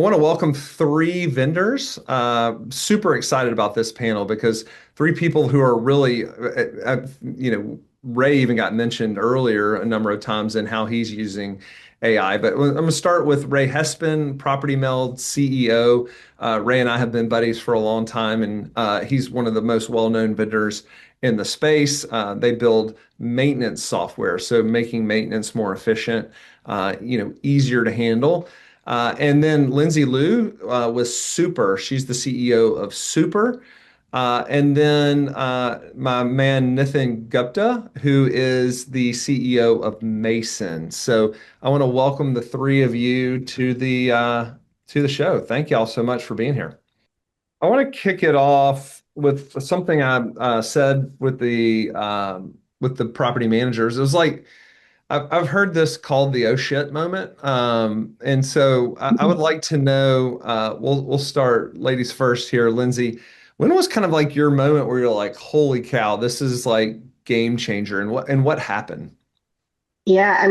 want to welcome three vendors. Super excited about this panel because three people who are really, Ray even got mentioned earlier a number of times in how he's using AI. But I'm going to start with Ray Hespen, Property Meld CEO. Ray and I have been buddies for a long time, and he's one of the most well-known vendors in the space. They build maintenance software, so making maintenance more efficient, easier to handle. And then Lindsay Liu was Super. She's the CEO of Super. And then my man Nintin Gupta, who is the CEO of Mason. So I want to welcome the three of you to the show. Thank y'all so much for being here. I want to kick it off with something I said with the property managers. It was like I've heard this called the oh shit moment. And so I would like to know, we'll start ladies first here. Lindsay, when was kind of like your moment where you're like, holy cow, this is like game changer, and what happened? Yeah,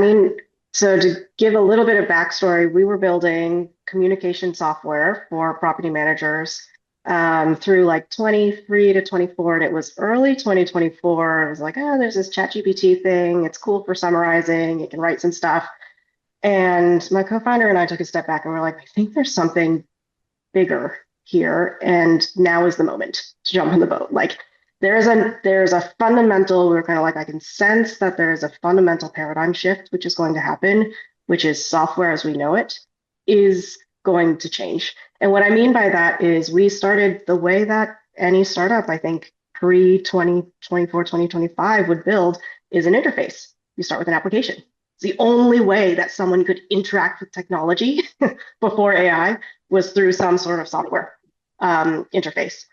so to give a little bit of backstory, we were building communication software for property managers through like 23 to 24, and it was early 2024. It was like, oh, there's this ChatGPT thing. It's cool for summarizing. You can write some stuff. And my co-founder and I took a step back and we're like, I think there's something bigger here, and now is the moment to jump on the boat. Like there's a fundamental, we're kind of like, I can sense that there is a fundamental paradigm shift which is going to happen, which is software as we know it is going to change. And what I mean by that is we started the way that any startup, I think, pre 2024, 2025 would build is an interface. You start with an application. It's the only way that someone could interact with technology before AI was through some sort of software interface.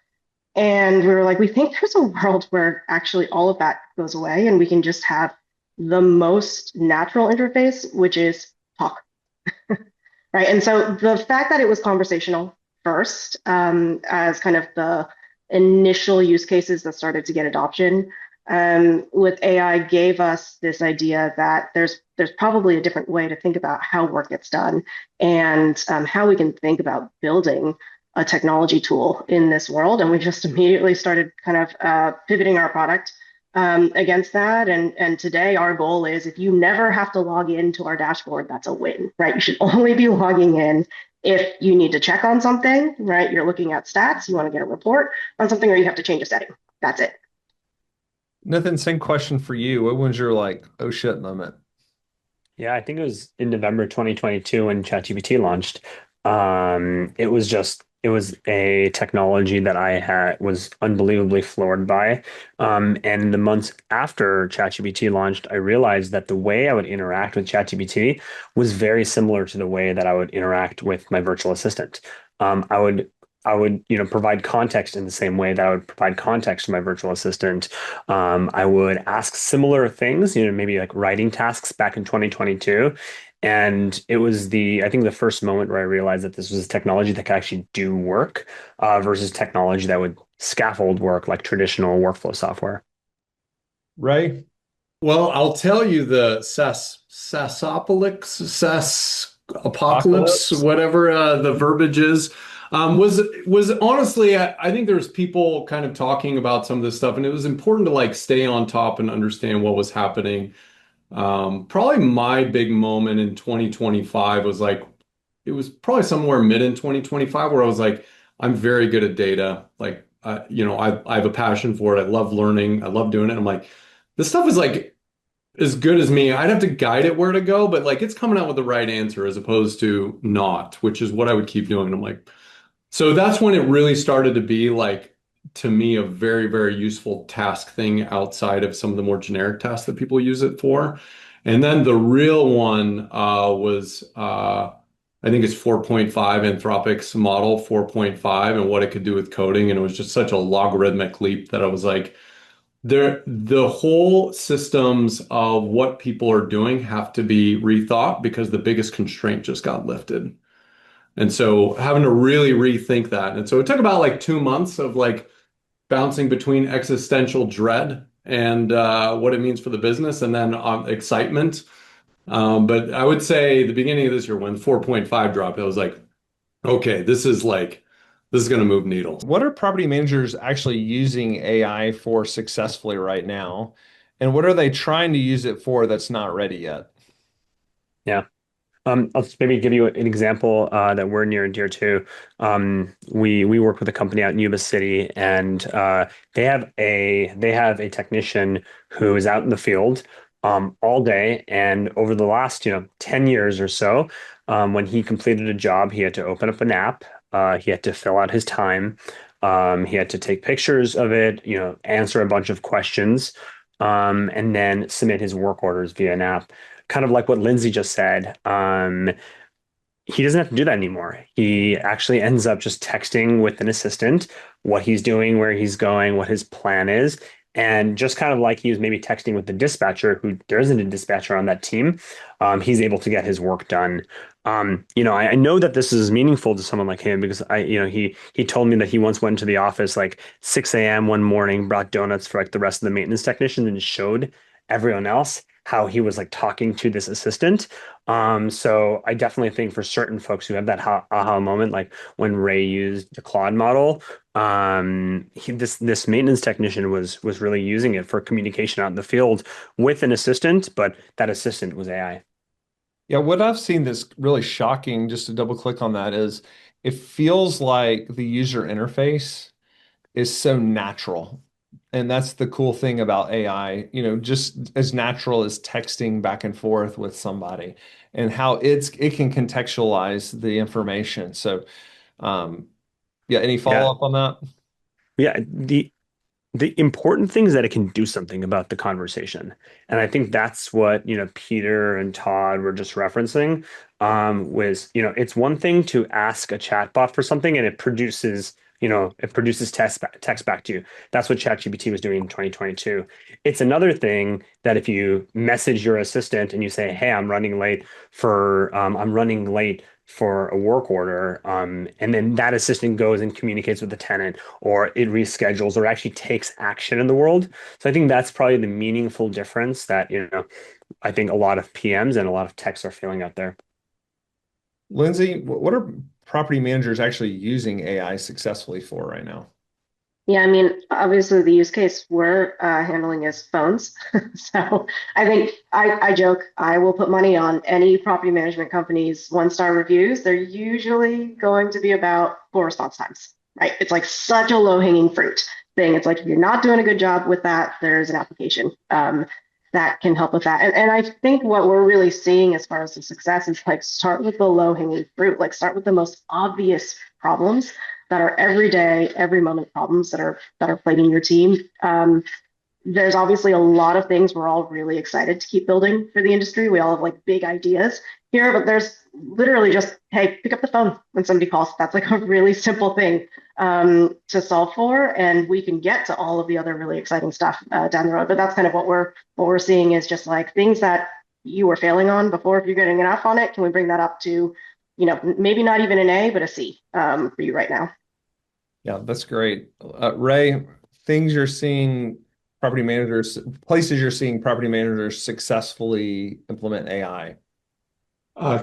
And we were like, we think there's a world where actually all of that goes away and we can just have the most natural interface, which is talk, right? And so the fact that it was conversational first, as kind of the initial use cases that started to get adoption, with AI gave us this idea that there's probably a different way to think about how work gets done and how we can think about building a technology tool in this world. And we just immediately started kind of pivoting our product against that. And today our goal is if you never have to log into our dashboard, that's a win, right? You should only be logging in if you need to check on something, right? You're looking at stats, you want to get a report on something, or you have to change a setting. That's it. Nathan, same question for you. What was your like oh shit moment? Yeah, I think it was in November 2022 when ChatGPT launched. It was a technology that I had was unbelievably floored by. And the months after ChatGPT launched, I realized that the way I would interact with ChatGPT was very similar to the way that I would interact with my virtual assistant. I would, provide context in the same way that I would provide context to my virtual assistant. I would ask similar things, maybe like writing tasks back in 2022. And it was I think the first moment where I realized that this was a technology that could actually do work, versus technology that would scaffold work like traditional workflow software. Ray? Well, I'll tell you the Sassopolis, apocalypse, Apocalypse? whatever the verbiage is, was honestly, I think there's people kind of talking about some of this stuff, and it was important to like stay on top and understand what was happening. Probably my big moment in 2025 was like, it was probably somewhere mid in 2025 where I was like, I'm very good at data. Like, I have a passion for it. I love learning. I love doing it. I'm like, this stuff is like as good as me. I'd have to guide it where to go, but like it's coming out with the right answer as opposed to not, which is what I would keep doing. And I'm like, so that's when it really started to be like, to me, a very, very useful task thing outside of some of the more generic tasks that people use it for. And then the real one was, I think it's 4.5, Anthropic's model 4.5, and what it could do with coding. And it was just such a logarithmic leap that I was like, the whole systems of what people are doing have to be rethought because the biggest constraint just got lifted. And so having to really rethink that. And so it took about like 2 months of like bouncing between existential dread and what it means for the business and then excitement. But I would say the beginning of this year when 4.5 dropped, I was like, Okay, this is going to move needles. What are property managers actually using AI for successfully right now? And what are they trying to use it for that's not ready yet? Yeah. I'll just maybe give you an example that we're near and dear to. We work with a company out in Yuba City, and they have a technician who is out in the field all day. And over the last 10 years or so, when he completed a job, he had to open up an app. He had to fill out his time. He had to take pictures of it, answer a bunch of questions, and then submit his work orders via an app, kind of like what Lindsay just said. He doesn't have to do that anymore. He actually ends up just texting with an assistant what he's doing, where he's going, what his plan is. And just kind of like he was maybe texting with the dispatcher, who there isn't a dispatcher on that team, he's able to get his work done. I know that this is meaningful to someone like him because he told me that he once went to the office like 6 a.m. one morning, brought donuts for like the rest of the maintenance technicians, and showed everyone else how he was like talking to this assistant. So I definitely think for certain folks who have that aha moment, like when Ray used the Claude model, this maintenance technician was really using it for communication out in the field with an assistant, but that assistant was AI. Yeah, what I've seen that's really shocking, just to double click on that, is it feels like the user interface is so natural. And that's the cool thing about AI, just as natural as texting back and forth with somebody and how it can contextualize the information. So, um, yeah, any Yeah, follow up on that? yeah. The important thing is that it can do something about the conversation. And I think that's what, Peter and Todd were just referencing, it's one thing to ask a chatbot for something and it produces text back to you. That's what ChatGPT was doing in 2022. It's another thing that if you message your assistant and you say, "Hey, I'm running late for a work order," and then that assistant goes and communicates with the tenant, or it reschedules, or actually takes action in the world. So I think that's probably the meaningful difference that, I think a lot of PMs and a lot of techs are feeling out there. Lindsay, what are property managers actually using AI successfully for right now? Yeah, I mean, obviously the use case we're handling is phones. So I think I joke, I will put money on any property management company's one-star reviews. They're usually going to be about poor response times, right? It's like such a low-hanging fruit thing. It's like if you're not doing a good job with that, there's an application that can help with that. And I think what we're really seeing as far as the success is like start with the low-hanging fruit, like start with the most obvious problems that are every day, every moment problems that are plaguing your team. There's obviously a lot of things we're all really excited to keep building for the industry. We all have like big ideas here, but there's literally just, hey, pick up the phone when somebody calls. That's like a really simple thing to solve for, and we can get to all of the other really exciting stuff down the road. But that's kind of what we're seeing is just like things that you were failing on before. If you're getting an F on it, can we bring that up to, maybe not even an A, but a C for you right now? Yeah, that's great. Ray, things you're seeing places you're seeing property managers successfully implement AI.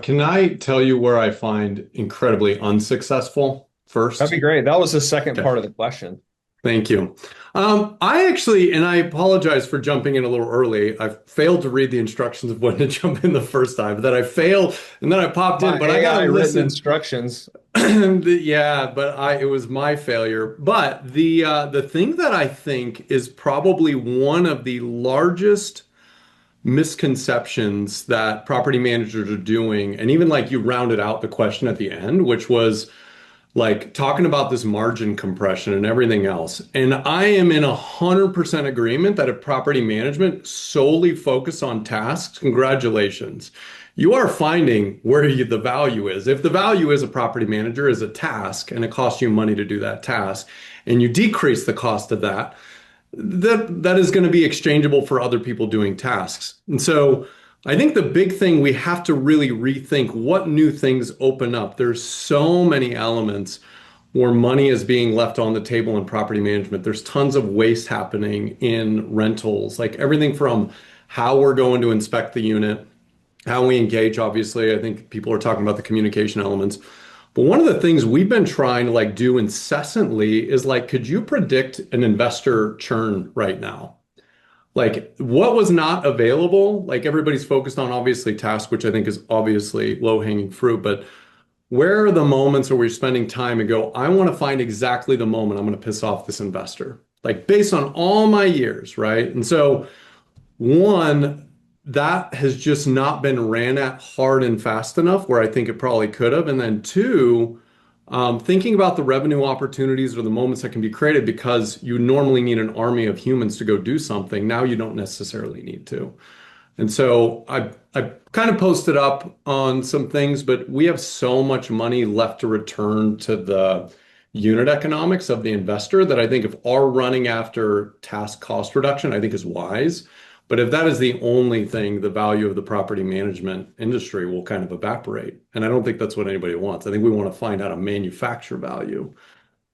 Can I tell you where I find incredibly unsuccessful That'd first? be great. That was the second Okay. part of the question. Thank you. I actually, and I apologize for jumping in a little early. I failed to read the instructions of when to jump in the first time, but then I failed and then I popped in, My but I got AI to written listen. instructions. Yeah, but it was my failure. But the thing that I think is probably one of the largest misconceptions that property managers are doing, and even like you rounded out the question at the end, which was like talking about this margin compression and everything else. And I am in 100% agreement that if property management solely focus on tasks, congratulations. You are finding where the value is. If the value is a property manager is a task and it costs you money to do that task, and you decrease the cost of that, that is going to be exchangeable for other people doing tasks. And so I think the big thing we have to really rethink what new things open up. There's so many elements where money is being left on the table in property management. There's tons of waste happening in rentals, like everything from how we're going to inspect the unit, how we engage, obviously. I think people are talking about the communication elements. But one of the things we've been trying to like do incessantly is like, could you predict an investor churn right now? Like what was not available? Like everybody's focused on obviously task, which I think is obviously low-hanging fruit, but where are the moments where we're spending time and go, I want to find exactly the moment I'm going to piss off this investor, like based on all my years, right? And so, one, that has just not been ran at hard and fast enough where I think it probably could have. And then two, thinking about the revenue opportunities or the moments that can be created because you normally need an army of humans to go do something. Now you don't necessarily need to. And so I kind of posted up on some things, but we have so much money left to return to the unit economics of the investor that I think if our running after task cost reduction, I think is wise. But if that is the only thing, the value of the property management industry will kind of evaporate. And I don't think that's what anybody wants. I think we want to find how to manufacture value.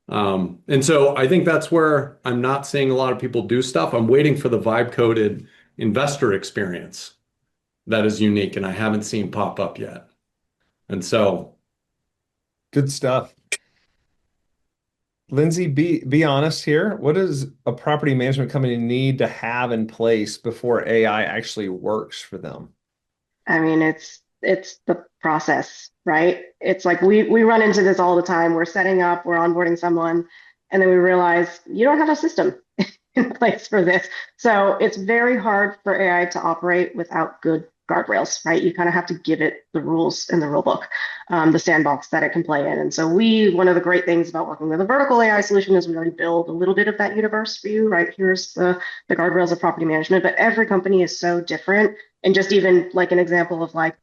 And so I think that's where I'm not seeing a lot of people do stuff. I'm waiting for the vibe coded investor experience that is unique and I haven't seen pop up yet. And so, Good stuff. Lindsay, be honest here. What does a property management company need to have in place before AI actually works for them? I mean, it's the process, right? It's like we run into this all the time. We're setting up, we're onboarding someone, and then we realize you don't have a system in place for this. So it's very hard for AI to operate without good guardrails, right? You kind of have to give it the rules in the rule book, the sandbox that it can play in. And so one of the great things about working with a vertical AI solution is we already build a little bit of that universe for you, right? Here's the guardrails of property management, but every company is so different. And just even like an example of like,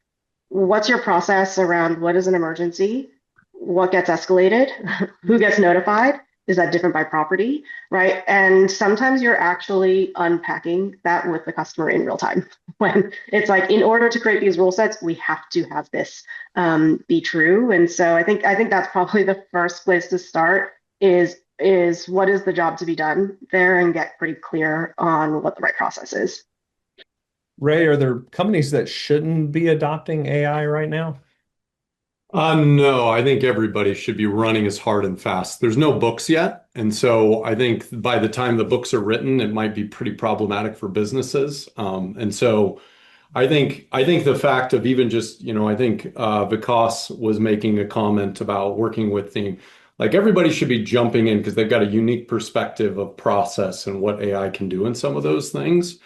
what's your process around what is an emergency? What gets escalated? Who gets notified? Is that different by property, right? And sometimes you're actually unpacking that with the customer in real time. When it's like, in order to create these rule sets, we have to have this be true. And so I think that's probably the first place to start is what is the job to be done there and get pretty clear on what the right process is. Ray, are there companies that shouldn't be adopting AI right now? no, I think everybody should be running as hard and fast. There's no books yet. And so I think by the time the books are written, it might be pretty problematic for businesses. And so I think the fact of even just, I think Vikas was making a comment about working with the like everybody should be jumping in because they've got a unique perspective of process and what AI can do in some of those things.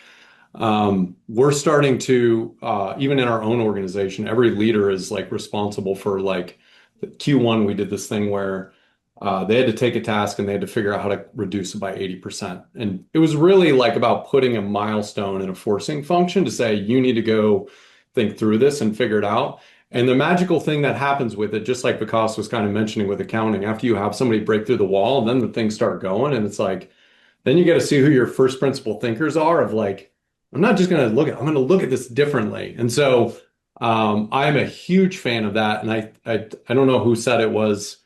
We're starting to even in our own organization, every leader is like responsible for like Q1, we did this thing where they had to take a task and they had to figure out how to reduce it by 80%. And it was really like about putting a milestone in a forcing function to say, you need to go think through this and figure it out. And the magical thing that happens with it, just like Vikas was kind of mentioning with accounting, after you have somebody break through the wall, then the things start going. And it's like, then you got to see who your first principle thinkers are of like, I'm not just going to I'm going to look at this differently. And so I'm a huge fan of that. And I don't know who said it was,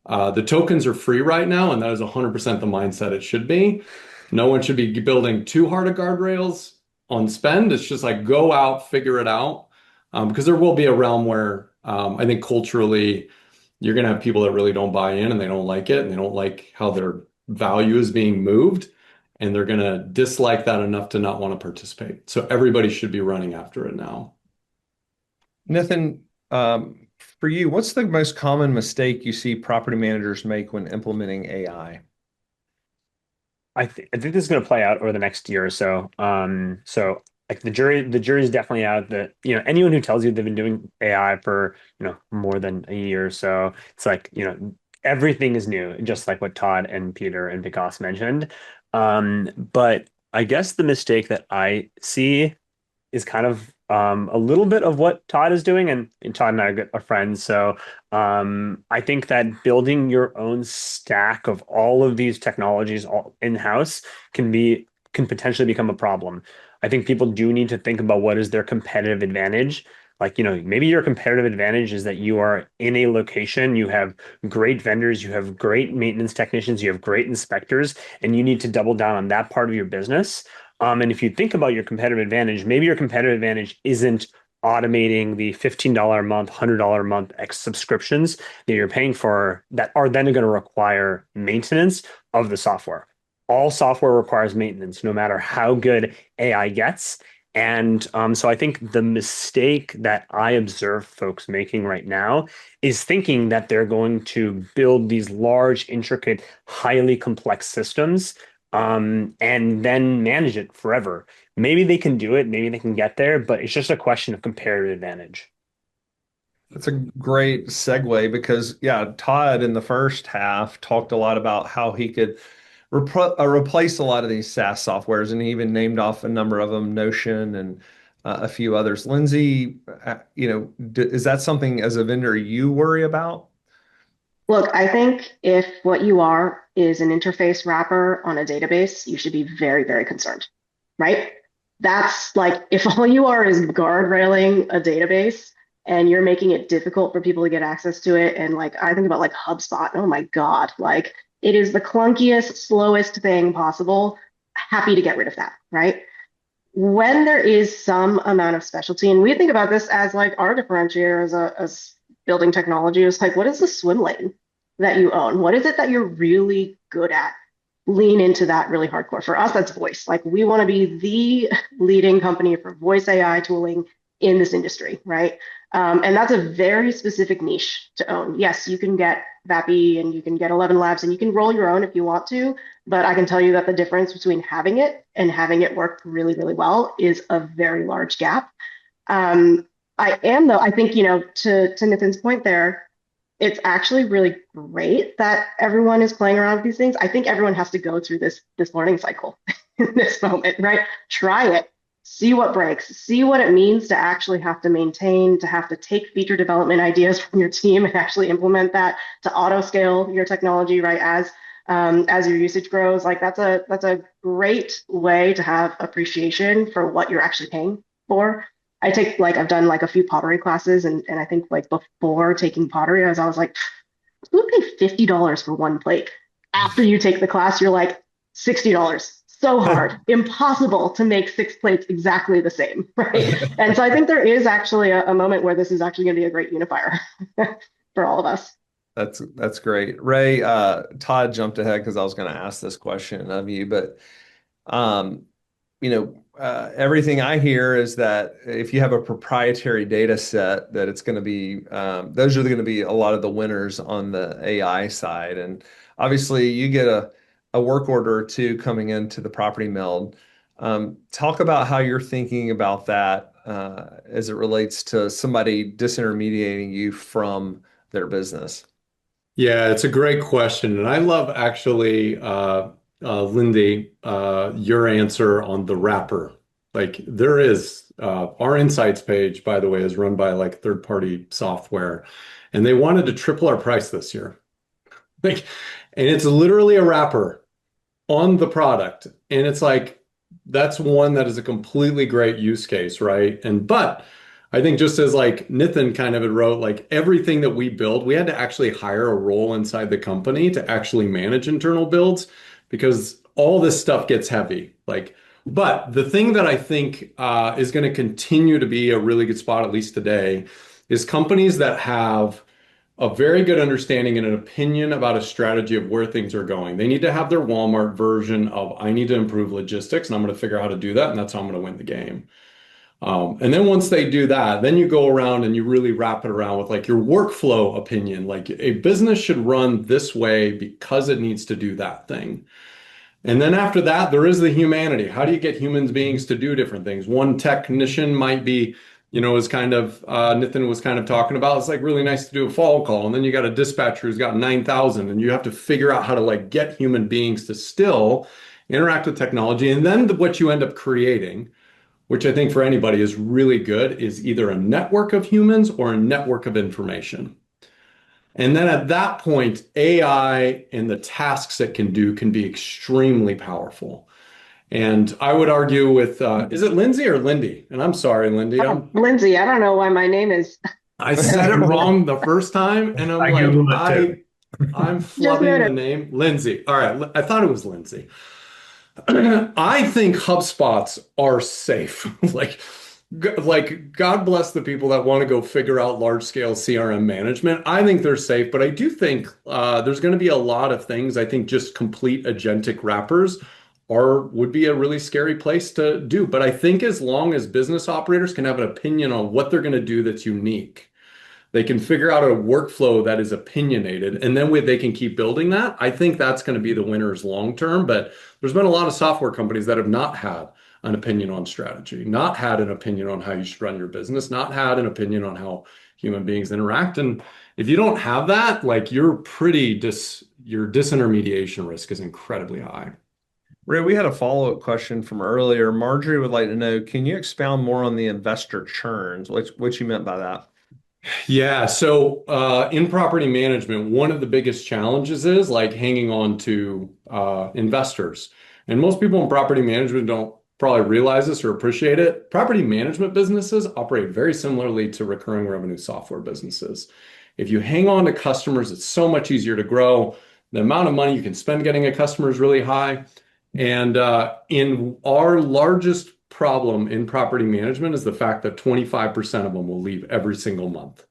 the tokens are free right now, and that is 100% the mindset it should be. No one should be building too hard of guardrails on spend. It's just like go out, figure it out. Because there will be a realm where I think culturally you're going to have people that really don't buy in and they don't like it and they don't like how their value is being moved. And they're going to dislike that enough to not want to participate. So everybody should be running after it now. Nathan, for you, what's the most common mistake you see property managers make when implementing AI? I think this is going to play out over the next year or so. So like the jury's definitely out that, anyone who tells you they've been doing AI for, more than a year or so, it's like, everything is new, just like what Todd and Peter and Vikas mentioned. But I guess the mistake that I see is kind of a little bit of what Todd is doing, and Todd and I are friends. So I think that building your own stack of all of these technologies all in-house can potentially become a problem. I think people do need to think about what is their competitive advantage. Like, maybe your competitive advantage is that you are in a location, you have great vendors, you have great maintenance technicians, you have great inspectors, and you need to double down on that part of your business. And if you think about your competitive advantage, maybe your competitive advantage isn't automating the $15 a month, $100 a month X subscriptions that you're paying for that are then going to require maintenance of the software. All software requires maintenance, no matter how good AI gets. And so I think the mistake that I observe folks making right now is thinking that they're going to build these large, intricate, highly complex systems and then manage it forever. Maybe they can do it, maybe they can get there, but it's just a question of comparative advantage. That's a great segue because, yeah, Todd in the first half talked a lot about how he could replace a lot of these SaaS softwares, and he even named off a number of them, Notion and a few others. Lindsay, is that something as a vendor you worry about? Look, I think if what you are is an interface wrapper on a database, you should be very, very concerned, right? That's like if all you are is guardrailing a database and you're making it difficult for people to get access to it. And like I think about like HubSpot, oh my God, like it is the clunkiest, slowest thing possible. Happy to get rid of that, right? When there is some amount of specialty, and we think about this as like our differentiator as building technology, is like, what is the swim lane that you own? What is it that you're really good at? Lean into that really hardcore. For us, that's voice. Like we want to be the leading company for voice AI tooling in this industry, right? And that's a very specific niche to own. Yes, you can get VAPI and you can get 11 Labs and you can roll your own if you want to, but I can tell you that the difference between having it and having it work really, really well is a very large gap. I am though, I think, to Nitin's point there, it's actually really great that everyone is playing around with these things. I think everyone has to go through this learning cycle in this moment, right? Try it, see what breaks, see what it means to actually have to maintain, to have to take feature development ideas from your team and actually implement that to auto scale your technology, right? As your usage grows, like that's a great way to have appreciation for what you're actually paying for. I've done like a few pottery classes and I think like before taking pottery, I was always like, who would pay $50 for one plate? After you take the class, you're like $60. So hard, impossible to make 6 plates exactly the same, right? And so I think there is actually a moment where this is actually going to be a great unifier for all of us. That's great. Ray, Todd jumped ahead because I was going to ask this question of you, but um, everything I hear is that if you have a proprietary data set, that it's going to be those are going to be a lot of the winners on the AI side. And obviously, you get a work order or two coming into the property meld. Talk about how you're thinking about that as it relates to somebody disintermediating you from their business. Yeah, it's a great question. And I love actually, Lindy, your answer on the wrapper. Like there is, our insights page, by the way, is run by like third-party software, and they wanted to triple our price this year. Like, and it's literally a wrapper on the product. And it's like, that's one that is a completely great use case, right? But I think just as like Nitin kind of had wrote, like everything that we build, we had to actually hire a role inside the company to actually manage internal builds because all this stuff gets heavy. But the thing that I think is going to continue to be a really good spot, at least today, is companies that have a very good understanding and an opinion about a strategy of where things are going. They need to have their Walmart version of, I need to improve logistics and I'm going to figure out how to do that. And that's how I'm going to win the game. And then once they do that, then you go around and you really wrap it around with like your workflow opinion. Like a business should run this way because it needs to do that thing. And then after that, there is the humanity. How do you get human beings to do different things? One technician might be, is kind of, Nitin was kind of talking about, it's like really nice to do a fall call. And then you got a dispatcher who's got 9,000 and you have to figure out how to like get human beings to still interact with technology. And then what you end up creating, which I think for anybody is really good, is either a network of humans or a network of information. And then at that point, AI and the tasks it can do can be extremely powerful. And I would argue with, is it Lindsay or Lindy? And I'm sorry, Lindy. Lindsay, I don't know why my name is. I said it wrong the first time, and I'm flubbing the name. Lindsay. All right, I thought it was Lindsay. I think HubSpots are safe. Like Like, God bless the people that want to go figure out large scale CRM management. I think they're safe, but I do think there's going to be a lot of things. I think just complete agentic wrappers would be a really scary place to do. But I think as long as business operators can have an opinion on what they're going to do that's unique, they can figure out a workflow that is opinionated, and then they can keep building that. I think that's going to be the winners long term. But there's been a lot of software companies that have not had an opinion on strategy, not had an opinion on how you should run your business, not had an opinion on how human beings interact. And if you don't have that, like your disintermediation risk is incredibly high. Ray, we had a follow-up question from earlier. Marjorie would like to know, can you expound more on the investor churns? What you meant by that? Yeah, so in property management, one of the biggest challenges is like hanging on to investors. And most people in property management don't probably realize this or appreciate it. Property management businesses operate very similarly to recurring revenue software businesses. If you hang on to customers, it's so much easier to grow. The amount of money you can spend getting a customer is really high. And in our largest problem in property management is the fact that 25% of them will leave every single month.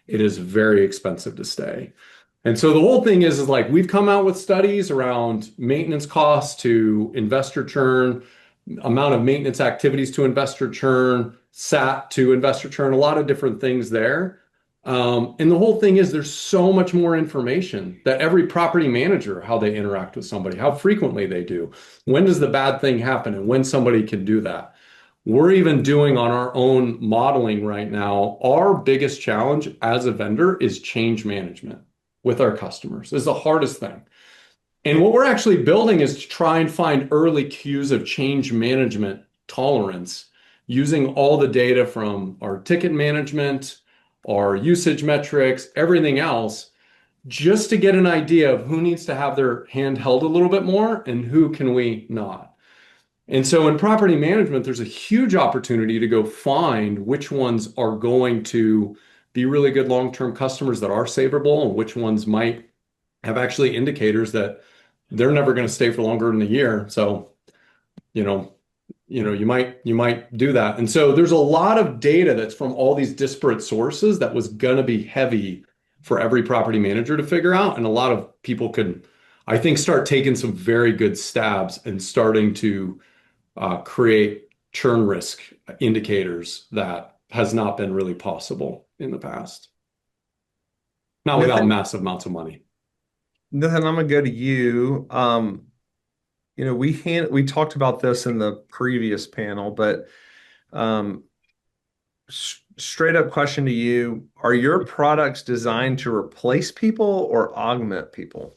It is very expensive to stay. And so the whole thing is like we've come out with studies around maintenance costs to investor churn, amount of maintenance activities to investor churn, SAT to investor churn, a lot of different things there. And the whole thing is there's so much more information that every property manager, how they interact with somebody, how frequently they do, when does the bad thing happen, and when somebody can do that. We're even doing on our own modeling right now. Our biggest challenge as a vendor is change management with our customers. This is the hardest thing. And what we're actually building is to try and find early cues of change management tolerance using all the data from our ticket management, our usage metrics, everything else, just to get an idea of who needs to have their hand held a little bit more and who can we not. And so in property management, there's a huge opportunity to go find which ones are going to be really good long-term customers that are savable and which ones might have actually indicators that they're never going to stay for longer than a year. So, you know, you might do that. And so there's a lot of data that's from all these disparate sources that was going to be heavy for every property manager to figure out. And a lot of people could, I think, start taking some very good stabs and starting to create churn risk indicators that has not been really possible in the past. Not without Nathan, massive amounts of money. Nathan, I'm gonna go to you. We talked about this in the previous panel, but um, straight up question to you: are your products designed to replace people or augment people?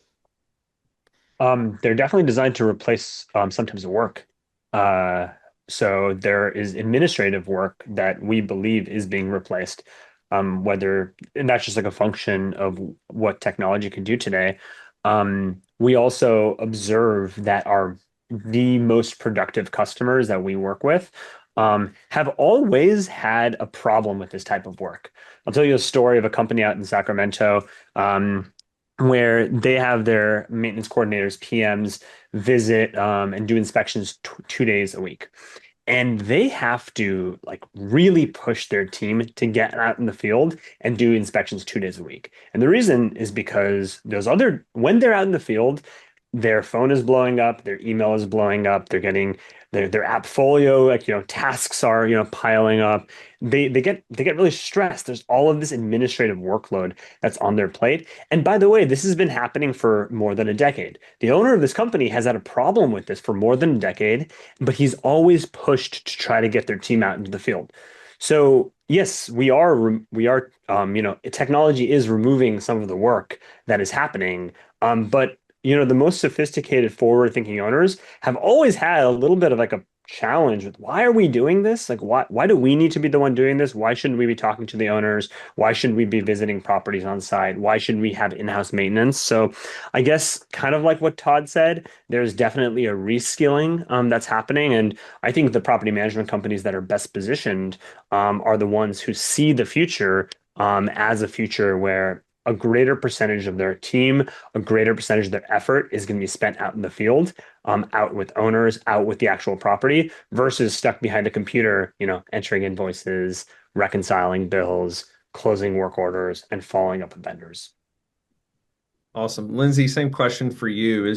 They're definitely designed to replace some types of work. Uh, so there is administrative work that we believe is being replaced. And that's just like a function of what technology can do today. We also observe that the most productive customers that we work with have always had a problem with this type of work. I'll tell you a story of a company out in Sacramento. Where they have their maintenance coordinators, PMs, visit and do inspections 2 days a week. And they have to like really push their team to get out in the field and do inspections 2 days a week. And the reason is because when they're out in the field, their phone is blowing up, their email is blowing up, they're getting their appfolio, like, tasks are, piling up. They get really stressed. There's all of this administrative workload that's on their plate. And by the way, this has been happening for more than a decade. The owner of this company has had a problem with this for more than a decade, but he's always pushed to try to get their team out into the field. So yes, technology is removing some of the work that is happening. But the most sophisticated, forward-thinking owners have always had a little bit of like a challenge with why are we doing this? Like, why do we need to be the one doing this? Why shouldn't we be talking to the owners? Why shouldn't we be visiting properties on site? Why shouldn't we have in-house maintenance? So I guess kind of like what Todd said, there's definitely a reskilling that's happening. And I think the property management companies that are best positioned are the ones who see the future as a future where a greater percentage of their team, a greater percentage of their effort is going to be spent out in the field, out with owners, out with the actual property, versus stuck behind a computer, entering invoices, reconciling bills, closing work orders, and following up with vendors. Awesome. Lindsay, same question for you.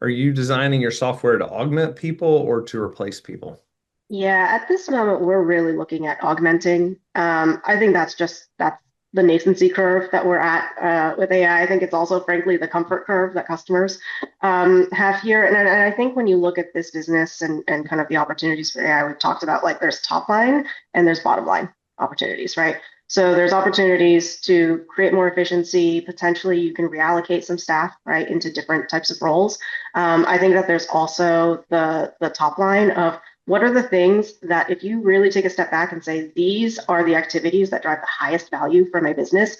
Are you designing your software to augment people or to replace people? Yeah, at this moment, we're really looking at augmenting. I think that's the nascency curve that we're at with AI. I think it's also, frankly, the comfort curve that customers have here. And I think when you look at this business and kind of the opportunities for AI, we've talked about like there's top line and there's bottom line opportunities, right? So there's opportunities to create more efficiency. Potentially, you can reallocate some staff, right, into different types of roles. I think that there's also the top line of what are the things that if you really take a step back and say, these are the activities that drive the highest value for my business,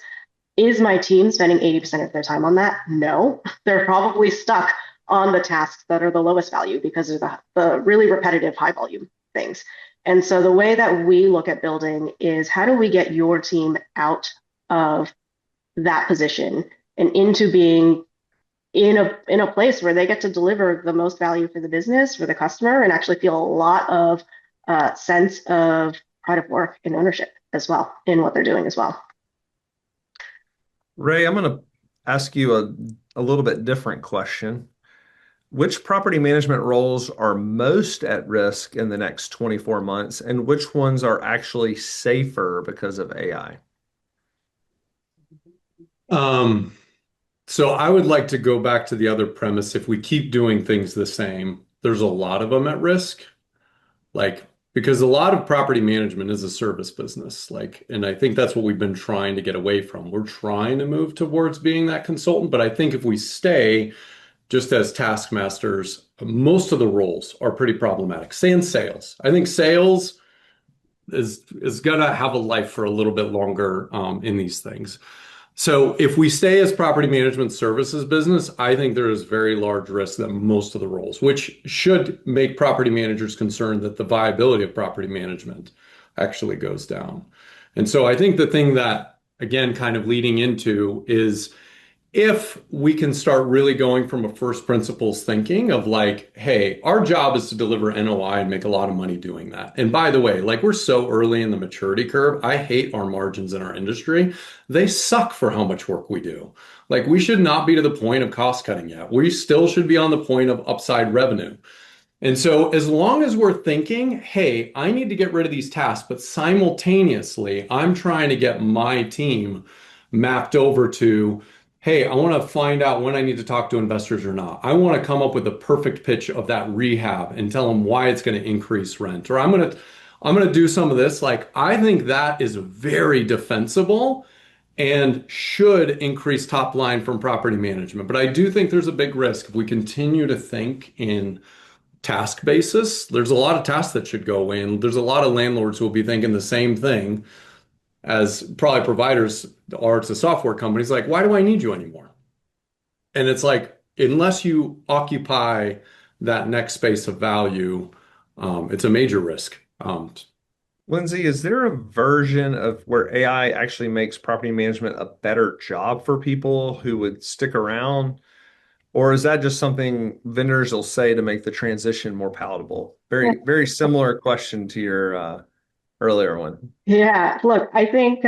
is my team spending 80% of their time on that? No, they're probably stuck on the tasks that are the lowest value because of the really repetitive high volume things. And so the way that we look at building is how do we get your team out of that position and into being in a place where they get to deliver the most value for the business, for the customer, and actually feel a lot of sense of pride of work and ownership as well in what they're doing as well. Ray, I'm going to ask you a little bit different question. Which property management roles are most at risk in the next 24 months, and which ones are actually safer because of AI? So I would like to go back to the other premise. If we keep doing things the same, there's a lot of them at risk. Because a lot of property management is a service business. And I think that's what we've been trying to get away from. We're trying to move towards being that consultant, but I think if we stay just as taskmasters, most of the roles are pretty problematic. Say in sales. I think sales is gonna have a life for a little bit longer in these things. So if we stay as property management services business, I think there is very large risk that most of the roles, which should make property managers concerned that the viability of property management actually goes down. And so I think the thing that, again, kind of leading into is if we can start really going from a first principles thinking of like, hey, our job is to deliver NOI and make a lot of money doing that. And by the way, we're so early in the maturity curve, I hate our margins in our industry. They suck for how much work we do. We should not be to the point of cost cutting yet. We still should be on the point of upside revenue. And so as long as we're thinking, hey, I need to get rid of these tasks, but simultaneously, I'm trying to get my team mapped over to, hey, I want to find out when I need to talk to investors or not. I want to come up with a perfect pitch of that rehab and tell them why it's going to increase rent. Or I'm going to do some of this. I think that is very defensible and should increase top line from property management. But I do think there's a big risk if we continue to think in task basis. There's a lot of tasks that should go away, and there's a lot of landlords who will be thinking the same thing as probably providers are to software companies, why do I need you anymore? And it's unless you occupy that next space of value, it's a major risk. Lindsay, is there a version of where AI actually makes property management a better job for people who would stick around? Or is that just something vendors will say to make the transition more palatable? Very, very similar question to your earlier one. Yeah, look, I think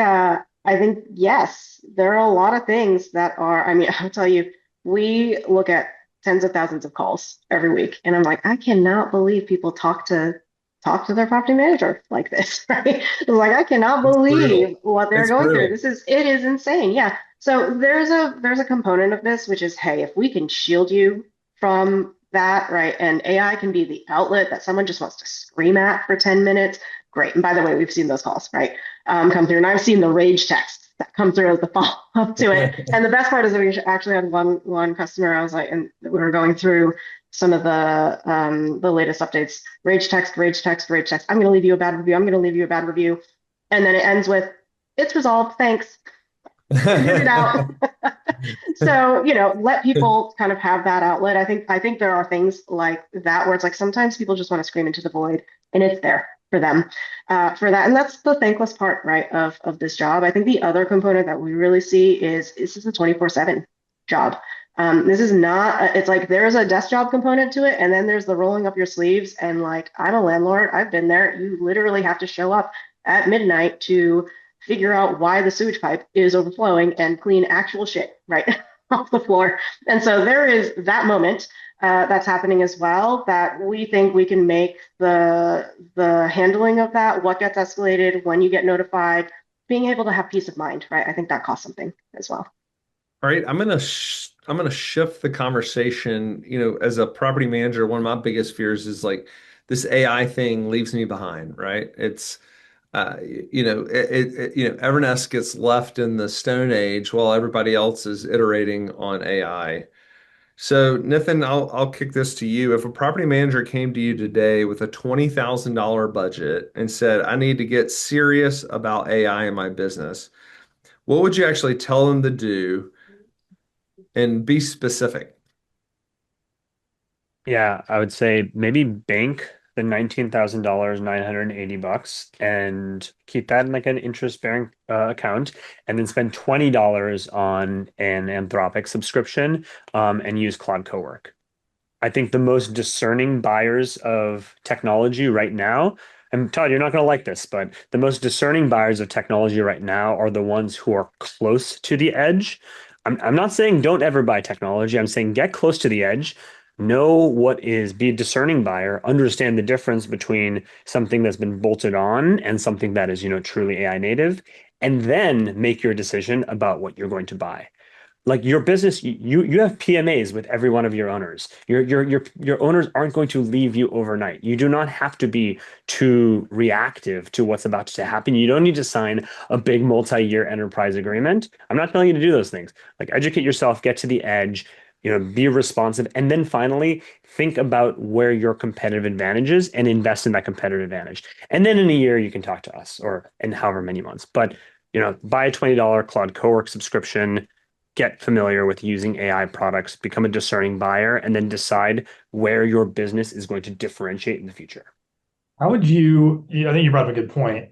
yes, there are a lot of things that are, I mean, I'll tell you, we look at tens of thousands of calls every week, and I'm like, I cannot believe people talk to their property manager like this, right? I'm like, I cannot believe what they're going through. It is insane. Yeah. So there's a component of this, which is, hey, if we can shield you from that, right? And AI can be the outlet that someone just wants to scream at for 10 minutes. Great. And by the way, we've seen those calls, right? Come through. And I've seen the rage texts that come through as the follow-up to it. And the best part is that we actually had one customer, I was like, and we were going through some of the latest updates, rage text, rage text, rage text. I'm going to leave you a bad review. I'm going to leave you a bad review. And then it ends with, it's resolved. Thanks. Figured it out. So, let people kind of have that outlet. I think there are things like that where it's like sometimes people just want to scream into the void and it's there. for them for that. And that's the thankless part, right, of this job. I think the other component that we really see is this is a 24/7 job. This is not, it's like there's a desk job component to it, and then there's the rolling up your sleeves. And like, I'm a landlord, I've been there. You literally have to show up at midnight to figure out why the sewage pipe is overflowing and clean actual shit right off the floor. And so there is that moment that's happening as well that we think we can make the handling of that, what gets escalated, when you get notified, being able to have peace of mind, right? I think that costs something as well. All right, I'm gonna shift the conversation. You know, as a property manager, one of my biggest fears is like this AI thing leaves me behind, right? It's Evernest gets left in the Stone Age while everybody else is iterating on AI. So, Nathan, I'll kick this to you. If a property manager came to you today with a $20,000 budget and said, "I need to get serious about AI in my business," what would you actually tell them to do and be specific? Yeah, I would say maybe bank the $19,000, $980, and keep that in like an interest-bearing account, and then spend $20 on an Anthropic subscription, and use Claude Cowork. I think the most discerning buyers of technology right now, and Todd, you're not going to like this, but the most discerning buyers of technology right now are the ones who are close to the edge. I'm not saying don't ever buy technology. I'm saying get close to the edge, know what is, be a discerning buyer, understand the difference between something that's been bolted on and something that is, truly AI native, and then make your decision about what you're going to buy. Like your business, you have PMAs with every one of your owners. Your owners aren't going to leave you overnight. You do not have to be too reactive to what's about to happen. You don't need to sign a big multi-year enterprise agreement. I'm not telling you to do those things. Like educate yourself, get to the edge, be responsive, and then finally think about where your competitive advantage is and invest in that competitive advantage. And then in a year you can talk to us, or in however many months. But buy a $20 Claude Cowork subscription, get familiar with using AI products, become a discerning buyer, and then decide where your business is going to differentiate in the future. How would I think you brought up a good point,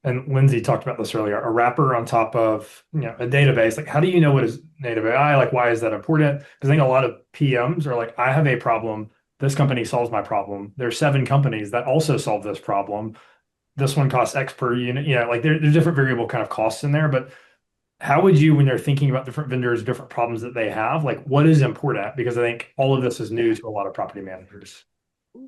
and Lindsay talked about this earlier, a wrapper on top of, a database. Like, how do you know what is native AI? Like, why is that important? Because I think a lot of PMs are like, I have a problem. This company solves my problem. There's 7 companies that also solve this problem. This one costs X per unit. Like there's different variable kind of costs in there, but how would you, when they're thinking about different vendors, different problems that they have, like what is important? Because I think all of this is new to a lot of property managers.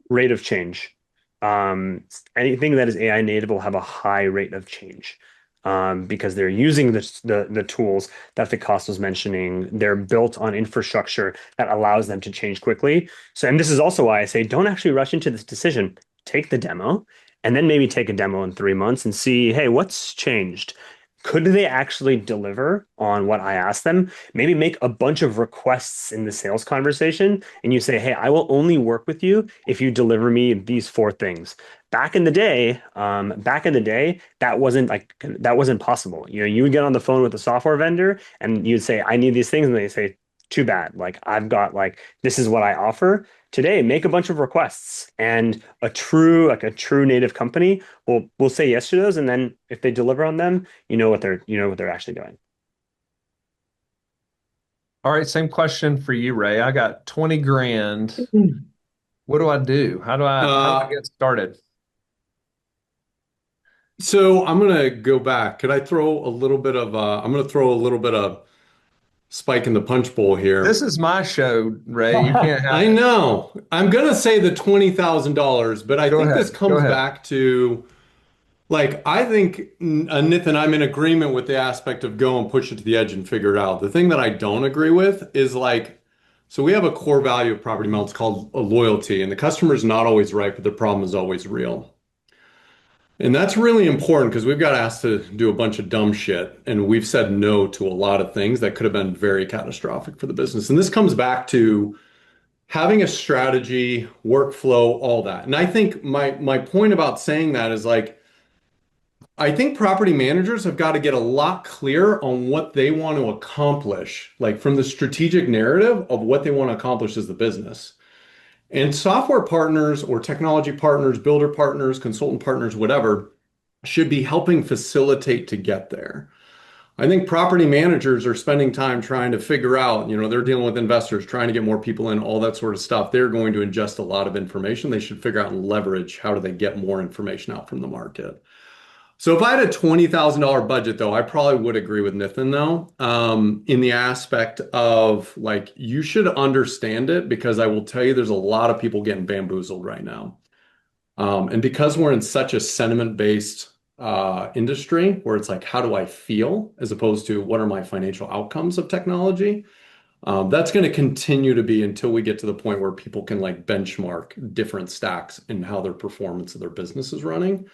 Rate of change. Anything that is AI native will have a high rate of change, because they're using the tools that Vikas was mentioning. They're built on infrastructure that allows them to change quickly. So, and this is also why I say don't actually rush into this decision. Take the demo, and then maybe take a demo in 3 months and see, hey, what's changed? Could they actually deliver on what I asked them? Maybe make a bunch of requests in the sales conversation, and you say, hey, I will only work with you if you deliver me these 4 things. Back in the day, that wasn't possible. You would get on the phone with a software vendor and you'd say, I need these things, and they say, too bad. Like I've got this is what I offer. Today, make a bunch of requests, and a true native company will say yes to those, and then if they deliver on them, you know what they're actually doing. All right, same question for you, Ray. I got 20 grand. What do I do? How do I get started? So I'm gonna go back. Could I throw a little bit of I'm gonna throw a little bit of spike in the punch bowl here. This is my show, Ray. You can't have I it. know. I'm gonna say the $20,000, but I Go think this ahead. Go comes ahead. back to I think Nathan, I'm in agreement with the aspect of go and push it to the edge and figure it out. The thing that I don't agree with is so we have a core value of Property Meld. It's called a loyalty, and the customer is not always right, but the problem is always real. And that's really important because we've got asked to do a bunch of dumb shit, and we've said no to a lot of things that could have been very catastrophic for the business. And this comes back to having a strategy, workflow, all that. And I think my point about saying that is I think property managers have got to get a lot clearer on what they want to accomplish, like from the strategic narrative of what they want to accomplish as the business. And software partners or technology partners, builder partners, consultant partners, whatever, should be helping facilitate to get there. I think property managers are spending time trying to figure out, they're dealing with investors, trying to get more people in, all that sort of stuff. They're going to ingest a lot of information. They should figure out and leverage how do they get more information out from the market. So if I had a $20,000 budget, though, I probably would agree with Nintin, though, in the aspect of like, you should understand it because I will tell you there's a lot of people getting bamboozled right now. And because we're in such a sentiment-based industry where it's like, how do I feel as opposed to what are my financial outcomes of technology? That's going to continue to be until we get to the point where people can like benchmark different stacks and how their performance of their business is running.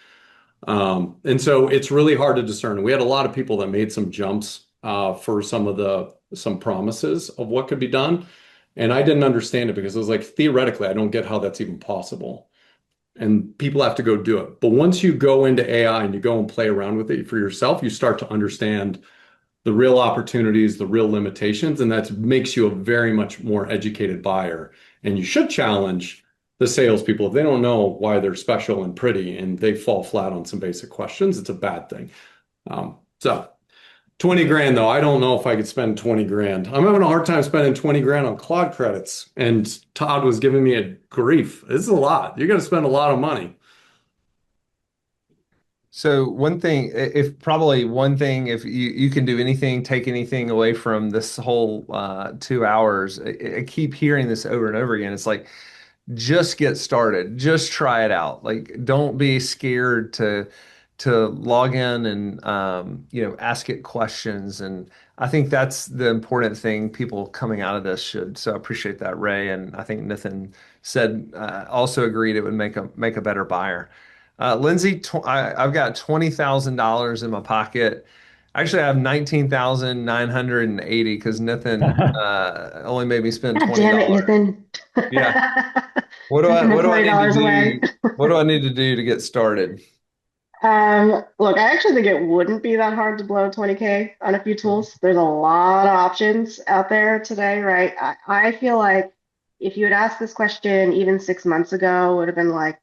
And so it's really hard to discern. We had a lot of people that made some jumps for some promises of what could be done. And I didn't understand it because it was like, theoretically, I don't get how that's even possible. And people have to go do it. But once you go into AI and you go and play around with it for yourself, you start to understand the real opportunities, the real limitations, and that makes you a very much more educated buyer. And you should challenge the salespeople. If they don't know why they're special and pretty and they fall flat on some basic questions, it's a bad thing. So 20 grand though, I don't know if I could spend 20 grand. I'm having a hard time spending 20 grand on Claude credits. And Todd was giving me a grief. This is a lot. You're going to spend a lot of money. So one thing, if you can do anything, take anything away from this whole 2 hours, I keep hearing this over and over again. It's like, just get started, just try it out. Like, don't be scared to log in and ask it questions. And I think that's the important thing people coming out of this should. So I appreciate that, Ray. And I think Nathan said also agreed it would make a better buyer. Lindsay, I've got $20,000 in my pocket. Actually, I have 19,980 because Nathan only made me spend God damn it, $20. Nathan. Yeah. Taking the $20 away. What do I need to do to get started? Look, I actually think it wouldn't be that hard to blow 20K on a few tools. There's a lot of options out there today, right? I feel like if you had asked this question even 6 months ago, it would have been like,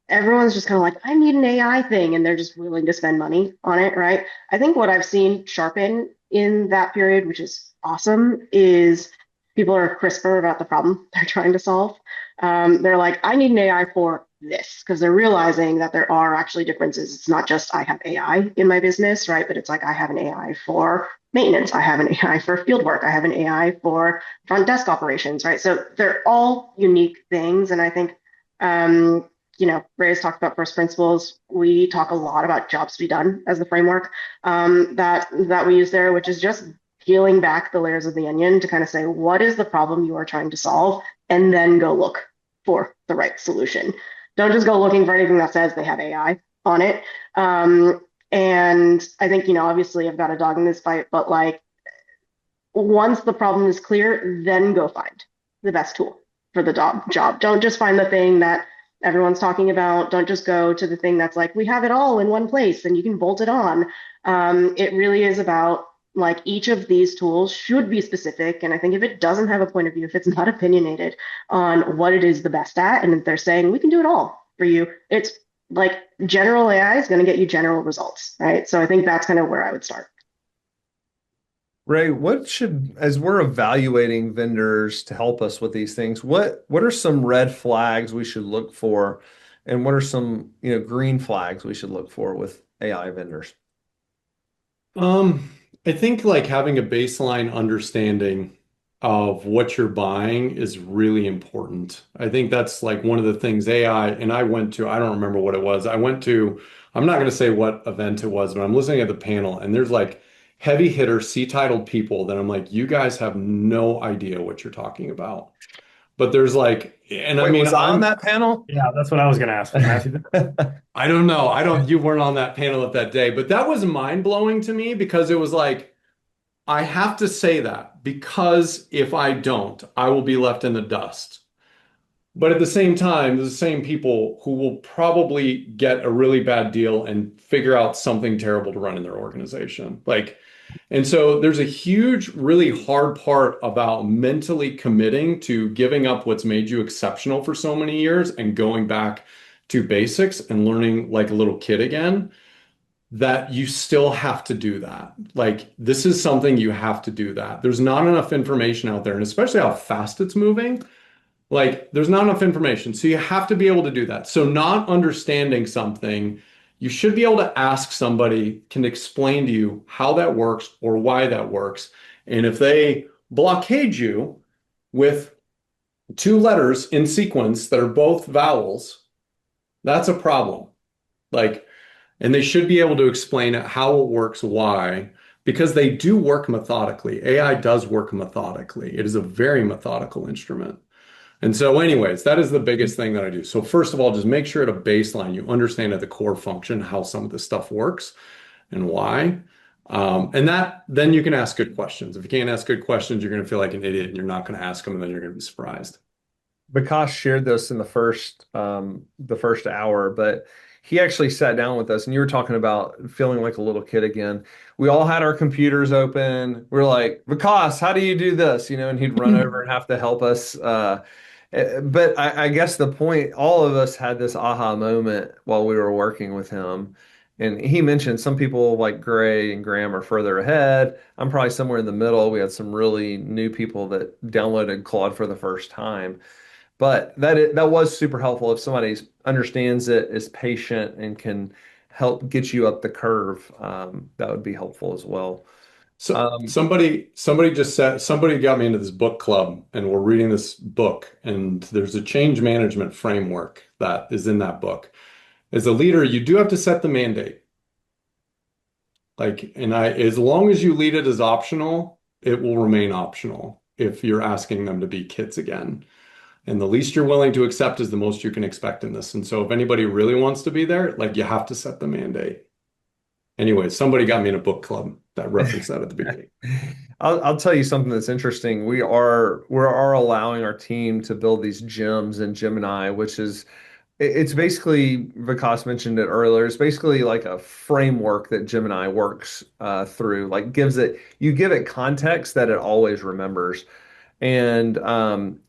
everyone's just kind of like, I need an AI thing, and they're just willing to spend money on it, right? I think what I've seen sharpen in that period, which is awesome, is people are crisper about the problem they're trying to solve. They're like, I need an AI for this, because they're realizing that there are actually differences. It's not just I have AI in my business, right? But it's like I have an AI for maintenance, I have an AI for field work, I have an AI for front desk operations, right? So they're all unique things. And I think Ray's talked about first principles. We talk a lot about jobs to be done as the framework that we use there, which is just peeling back the layers of the onion to kind of say, what is the problem you are trying to solve? And then go look for the right solution. Don't just go looking for anything that says they have AI on it. And I think, obviously I've got a dog in this fight, but like once the problem is clear, then go find the best tool for the job. Don't just find the thing that everyone's talking about. Don't just go to the thing that's like, we have it all in one place and you can bolt it on. It really is about like each of these tools should be specific. And I think if it doesn't have a point of view, if it's not opinionated on what it is the best at, and if they're saying we can do it all for you, it's like general AI is going to get you general results, right? So I think that's kind of where I would start. Ray, as we're evaluating vendors to help us with these things, what are some red flags we should look for, and what are some, green flags we should look for with AI vendors? I think like having a baseline understanding of what you're buying is really important. I think that's like one of the things AI, and I don't remember what it was. I'm not going to say what event it was, but I'm listening at the panel and there's like heavy hitter C-titled people that I'm like, you guys have no idea what you're talking about. But there's like, and Wait, I mean, was I on that panel? Yeah, that's what I was going to ask. Can I ask you that? I don't know. You weren't on that panel at that day, but that was mind blowing to me because it was like, I have to say that because if I don't, I will be left in the dust. But at the same time, the same people who will probably get a really bad deal and figure out something terrible to run in their organization. Like, And so there's a huge, really hard part about mentally committing to giving up what's made you exceptional for so many years and going back to basics and learning like a little kid again, that you still have to do that. Like, this is something you have to do that. There's not enough information out there, and especially how fast it's moving. Like, there's not enough information. So you have to be able to do that. So not understanding something, you should be able to ask somebody can explain to you how that works or why that works. And if they blockade you with two letters in sequence that are both vowels, that's a problem. Like, and they should be able to explain it, how it works, why, because they do work methodically. AI does work methodically. It is a very methodical instrument. And so, anyways, that is the biggest thing that I do. So, first of all, just make sure at a baseline you understand at the core function how some of this stuff works and why. And that then you can ask good questions. If you can't ask good questions, you're going to feel like an idiot and you're not going to ask them, and then you're going to be surprised. Vikas shared this in the first hour, but he actually sat down with us, and you were talking about feeling like a little kid again. We all had our computers open. We're like, Vikas, how do you do this? And he'd run over and have to help us. But I guess the point, all of us had this aha moment while we were working with him. And he mentioned some people like Gray and Graham are further ahead. I'm probably somewhere in the middle. We had some really new people that downloaded Claude for the first time. But that was super helpful if somebody understands it, is patient, and can help get you up the curve. That would be helpful as well. So Um, somebody just said somebody got me into this book club, and we're reading this book, and there's a change management framework that is in that book. As a leader, you do have to set the mandate. Like, and as long as you lead it as optional, it will remain optional if you're asking them to be kids again. And the least you're willing to accept is the most you can expect in this. And so if anybody really wants to be there, like, you have to set the mandate. Anyway, somebody got me in a book club that referenced that at the beginning. I'll tell you something that's interesting. We are allowing our team to build these gems in Gemini, which is it's basically, Vikas mentioned it earlier. It's basically like a framework that Gemini works through. Like, you give it context that it always remembers. And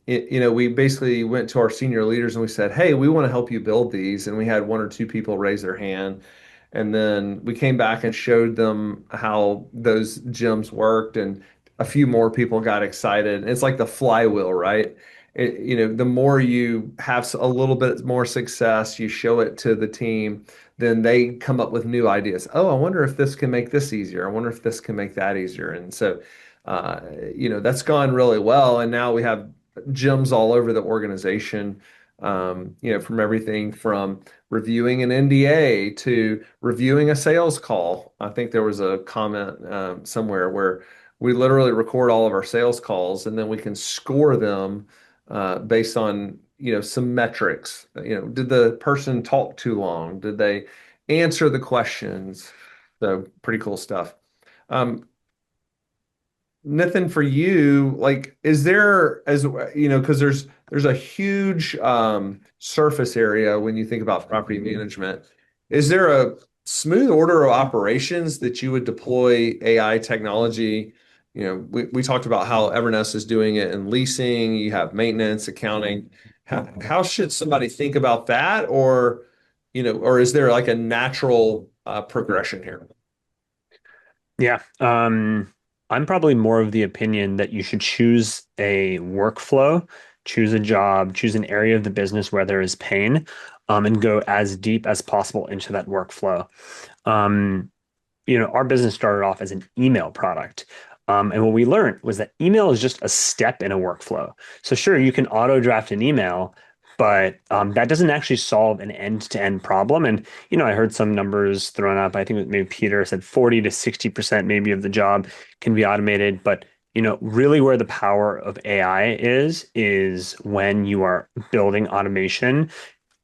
we basically went to our senior leaders and we said, "Hey, we want to help you build these." And we had one or two people raise their hand. And then we came back and showed them how those gems worked, and a few more people got excited. It's like the flywheel, right? The more you have a little bit more success, you show it to the team, then they come up with new ideas. Oh, I wonder if this can make this easier. I wonder if this can make that easier. And so, that's gone really well. And now we have gyms all over the organization, from everything from reviewing an NDA to reviewing a sales call. I think there was a comment somewhere where we literally record all of our sales calls and then we can score them based on, some metrics. Did the person talk too long? Did they answer the questions? So pretty cool stuff. Um, Nathan, for you, like, is there, as because there's a huge surface area when you think about property management. Is there a smooth order of operations that you would deploy AI technology? We talked about how Evernest is doing it in leasing. You have maintenance, accounting. How should somebody think about that, or is there like a natural progression here? Yeah. I'm probably more of the opinion that you should choose a workflow, choose a job, choose an area of the business where there is pain, and go as deep as possible into that workflow. Um, our business started off as an email product. And what we learned was that email is just a step in a workflow. So sure, you can auto draft an email, but that doesn't actually solve an end-to-end problem. And, I heard some numbers thrown up. I think maybe Peter said 40 to 60% maybe of the job can be automated. But, really where the power of AI is when you are building automation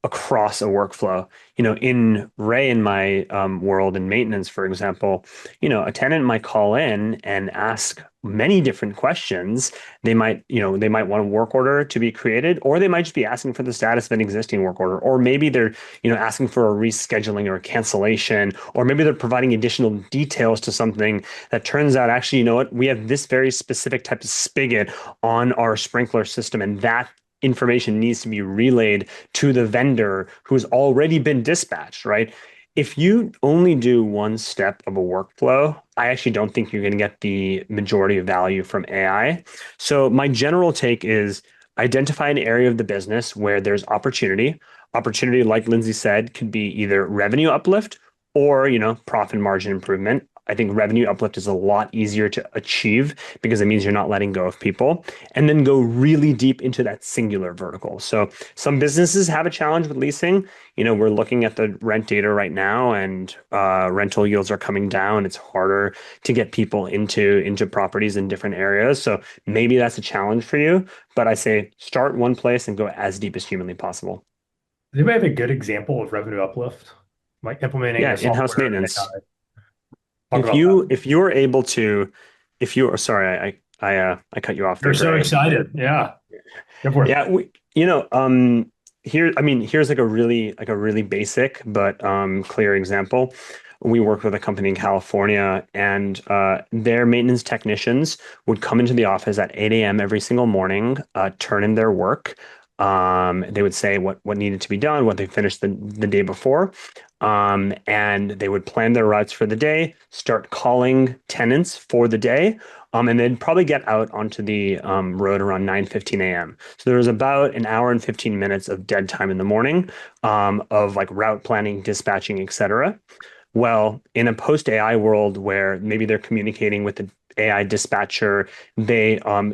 across a workflow. In Ray in my world in maintenance, for example, a tenant might call in and ask many different questions. They might want a work order to be created, or they might just be asking for the status of an existing work order, or maybe they're, asking for a rescheduling or a cancellation, or maybe they're providing additional details to something that turns out actually, you know what, we have this very specific type of spigot on our sprinkler system, and that information needs to be relayed to the vendor who's already been dispatched, right? If you only do one step of a workflow, I actually don't think you're going to get the majority of value from AI. So my general take is identify an area of the business where there's opportunity. Opportunity, like Lindsay said, could be either revenue uplift or, profit margin improvement. I think revenue uplift is a lot easier to achieve because it means you're not letting go of people, and then go really deep into that singular vertical. So some businesses have a challenge with leasing. We're looking at the rent data right now, and rental yields are coming down. It's harder to get people into properties in different areas. So maybe that's a challenge for you. But I say start one place and go as deep as humanly possible. Does anybody have a good example of revenue uplift, like implementing Yeah, a in-house software and maintenance. AI? Talk about that. If you're able to, if you are sorry, I cut you off You're there, so Gray. excited. Yeah. Go for it. Yeah, here's like a really basic but clear example. We worked with a company in California, and their maintenance technicians would come into the office at 8 a.m. every single morning, turn in their work. They would say what needed to be done, what they finished the day before. And they would plan their routes for the day, start calling tenants for the day, and they'd probably get out onto the road around 9:15 a.m. So there was about an hour and 15 minutes of dead time in the morning, of like route planning, dispatching, etc. Well, in a post AI world where maybe they're communicating with the AI dispatcher,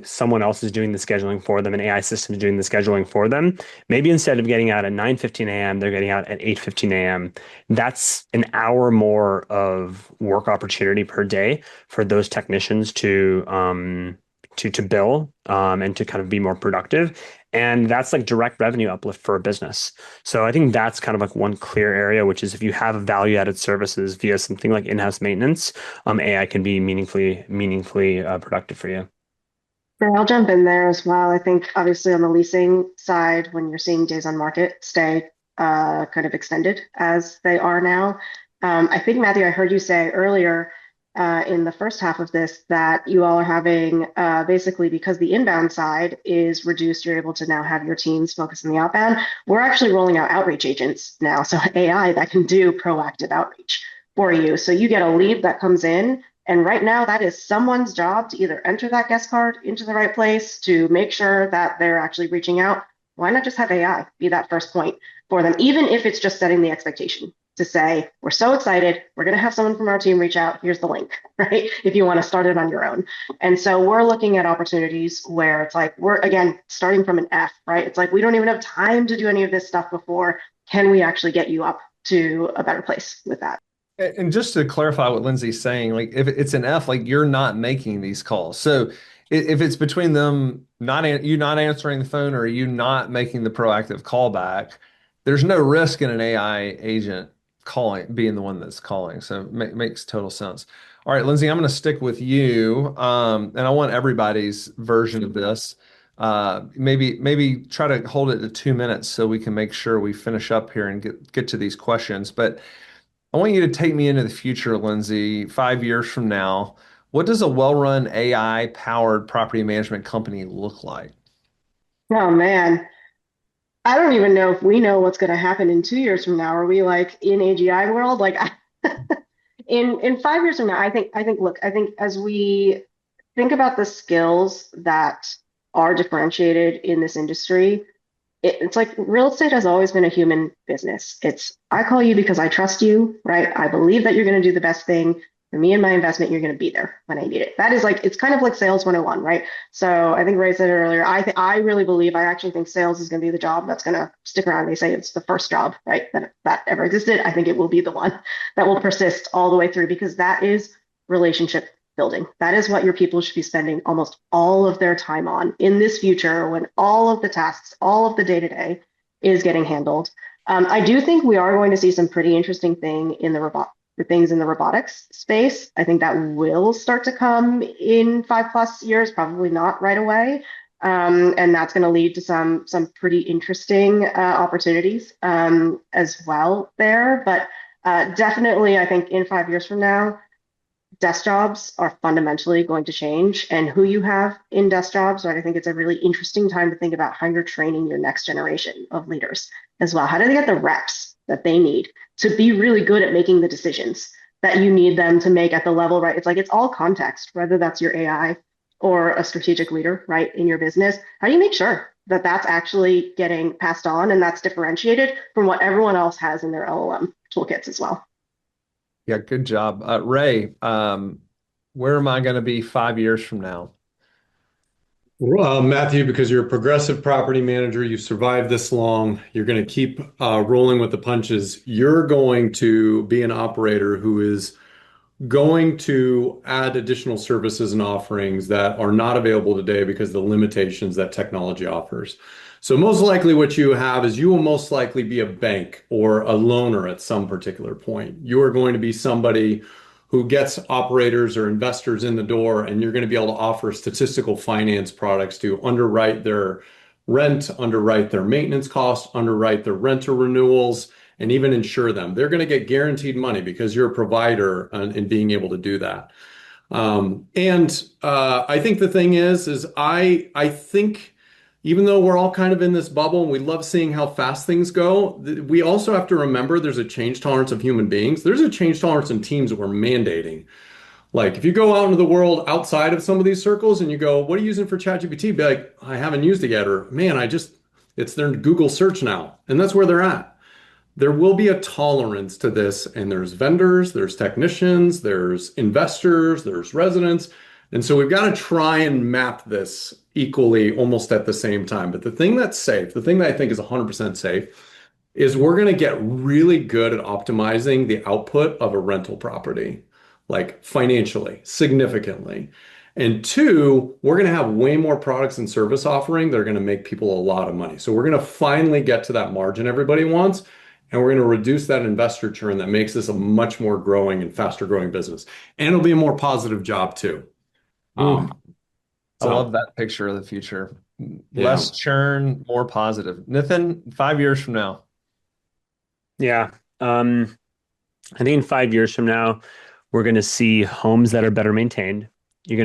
someone else is doing the scheduling for them, an AI system is doing the scheduling for them. Maybe instead of getting out at 9:15 a.m., they're getting out at 8:15 a.m. That's an hour more of work opportunity per day for those technicians to bill, and to kind of be more productive. And that's like direct revenue uplift for a business. So I think that's kind of like one clear area, which is if you have value added services via something like in-house maintenance, AI can be meaningfully productive for you. Sure, I'll jump in there as well. I think obviously on the leasing side, when you're seeing days on market stay kind of extended as they are now, I think Matthew, I heard you say earlier in the first half of this that you all are having basically because the inbound side is reduced, you're able to now have your teams focus on the outbound. We're actually rolling out outreach agents now, so AI that can do proactive outreach for you. So you get a lead that comes in. And right now, that is someone's job to either enter that guest card into the right place to make sure that they're actually reaching out. Why not just have AI be that first point for them, even if it's just setting the expectation to say, we're so excited, we're going to have someone from our team reach out. Here's the link, right? If you want to start it on your own. And so we're looking at opportunities where it's like, we're again starting from an F, right? It's like, we don't even have time to do any of this stuff before. Can we actually get you up to a better place with that? And just to clarify what Lindsay's saying, like if it's an F, like you're not making these calls. So if it's between them you not answering the phone or you not making the proactive callback, there's no risk in an AI agent being the one that's calling. So it makes total sense. All right, Lindsay, I'm going to stick with you, and I want everybody's version of this. Maybe try to hold it to 2 minutes so we can make sure we finish up here and get to these questions. But I want you to take me into the future, Lindsay, 5 years from now. What does a well-run AI-powered property management company look like? Oh man, I don't even know if we know what's going to happen in 2 years from now. Are we like in AGI world? Like in 5 years from now, look, I think as we think about the skills that are differentiated in this industry, it's like real estate has always been a human business. It's I call you because I trust you, right? I believe that you're going to do the best thing for me and my investment. You're going to be there when I need it. That is like it's kind of like sales 101, right? So I think Ray said it earlier. I really believe I actually think sales is going to be the job that's going to stick around. They say it's the first job, right? That ever existed. I think it will be the one that will persist all the way through because that is relationship building. That is what your people should be spending almost all of their time on in this future when all of the tasks, all of the day to day is getting handled. I do think we are going to see some pretty interesting things in the robotics space. I think that will start to come in 5+ years, probably not right away. And that's going to lead to some pretty interesting opportunities as well there. But definitely, I think in 5 years from now, desk jobs are fundamentally going to change, and who you have in desk jobs, right? I think it's a really interesting time to think about how you're training your next generation of leaders as well. How do they get the reps that they need to be really good at making the decisions that you need them to make at the level, right? It's like it's all context, whether that's your AI or a strategic leader, right, in your business. How do you make sure that that's actually getting passed on and that's differentiated from what everyone else has in their LLM toolkits as well? Yeah, good job. Ray, where am I going to be 5 years from now? Matthew, because you're a progressive property manager, you've survived this long, you're going to keep rolling with the punches. You're going to be an operator who is going to add additional services and offerings that are not available today because of the limitations that technology offers. So most likely what you have is you will most likely be a bank or a loaner at some particular point. You are going to be somebody who gets operators or investors in the door, and you're going to be able to offer statistical finance products to underwrite their rent, underwrite their maintenance costs, underwrite their renter renewals, and even insure them. They're going to get guaranteed money because you're a provider in being able to do that. I think the thing is I think even though we're all kind of in this bubble and we love seeing how fast things go, we also have to remember there's a change tolerance of human beings. There's a change tolerance in teams that we're mandating. Like if you go out into the world outside of some of these circles and you go, what are you using for ChatGPT? Be like, I haven't used it yet, or man, it's their Google search now. And that's where they're at. There will be a tolerance to this, and there's vendors, there's technicians, there's investors, there's residents. And so we've got to try and map this equally almost at the same time. But the thing that's safe, the thing that I think is 100% safe, is we're going to get really good at optimizing the output of a rental property, like financially, significantly. And two, we're going to have way more products and service offering that are going to make people a lot of money. So we're going to finally get to that margin everybody wants. And we're going to reduce that investor churn that makes this a much more growing and faster growing business. And it'll be a more positive job too. Ooh, I love So that picture of the future. yeah. Less churn, more positive. Nintin, 5 years from now. Yeah. I think in 5 years from now, we're going to see homes that are better maintained. You're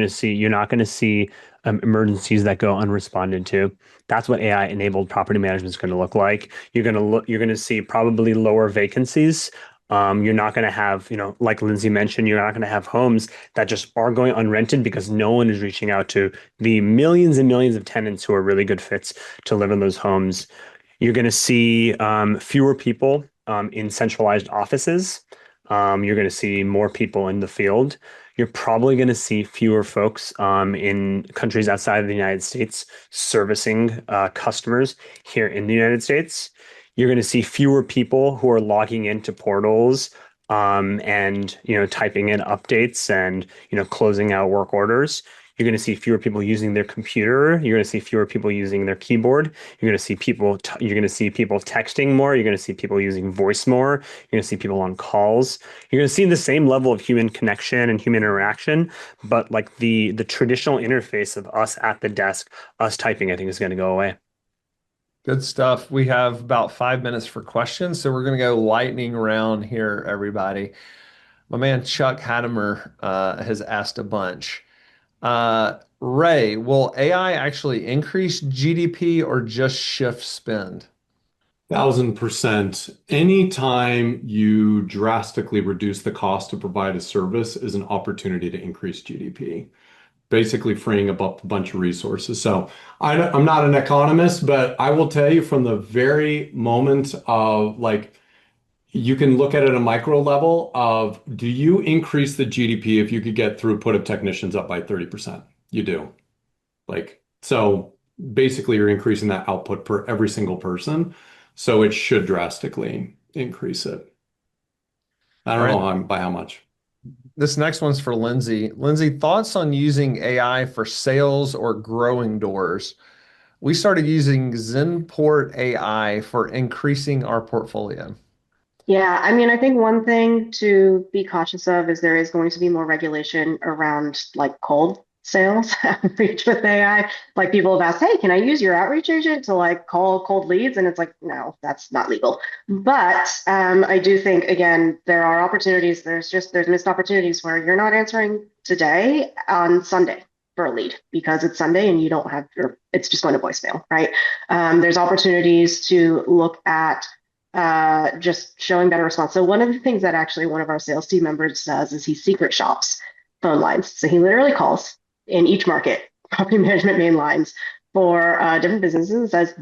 not going to see emergencies that go unresponded to. That's what AI enabled property management is going to look like. You're going to see probably lower vacancies. You're not going to have, like Lindsay mentioned, you're not going to have homes that just are going unrented because no one is reaching out to the millions and millions of tenants who are really good fits to live in those homes. You're going to see fewer people in centralized offices. You're going to see more people in the field. You're probably going to see fewer folks in countries outside of the United States servicing customers here in the United States. You're going to see fewer people who are logging into portals and typing in updates and closing out work orders. You're going to see fewer people using their computer. You're going to see fewer people using their keyboard. You're going to see people texting more. You're going to see people using voice more. You're going to see people on calls. You're going to see the same level of human connection and human interaction, but like the traditional interface of us at the desk, us typing, I think is going to go away. Good stuff. We have about 5 minutes for questions, so we're going to go lightning round here, everybody. My man Chuck Hadamer has asked a bunch. Ray, will AI actually increase GDP or just shift spend? 1000%. Anytime you drastically reduce the cost to provide a service is an opportunity to increase GDP, basically freeing up a bunch of resources. So I'm not an economist, but I will tell you from the very moment of like, you can look at it at a micro level of do you increase the GDP if you could get throughput of technicians up by 30%? You do. Like, so basically you're increasing that output per every single person. So it should drastically increase it. I All don't right. know by how much. This next one's for Lindsay. Lindsay, thoughts on using AI for sales or growing doors? We started using Zenport AI for increasing our portfolio. Yeah, I mean, I think one thing to be cautious of is there is going to be more regulation around like cold sales outreach with AI. Like people have asked, hey, can I use your outreach agent to like call cold leads? And it's like, no, that's not legal. But I do think again, there are opportunities. There's missed opportunities where you're not answering today on Sunday for a lead because it's Sunday and you don't have your, it's just going to voicemail, right? There's opportunities to look at just showing better response. So one of the things that actually one of our sales team members does is he secret shops phone lines. So he literally calls in each market, property management main lines for different businesses and says,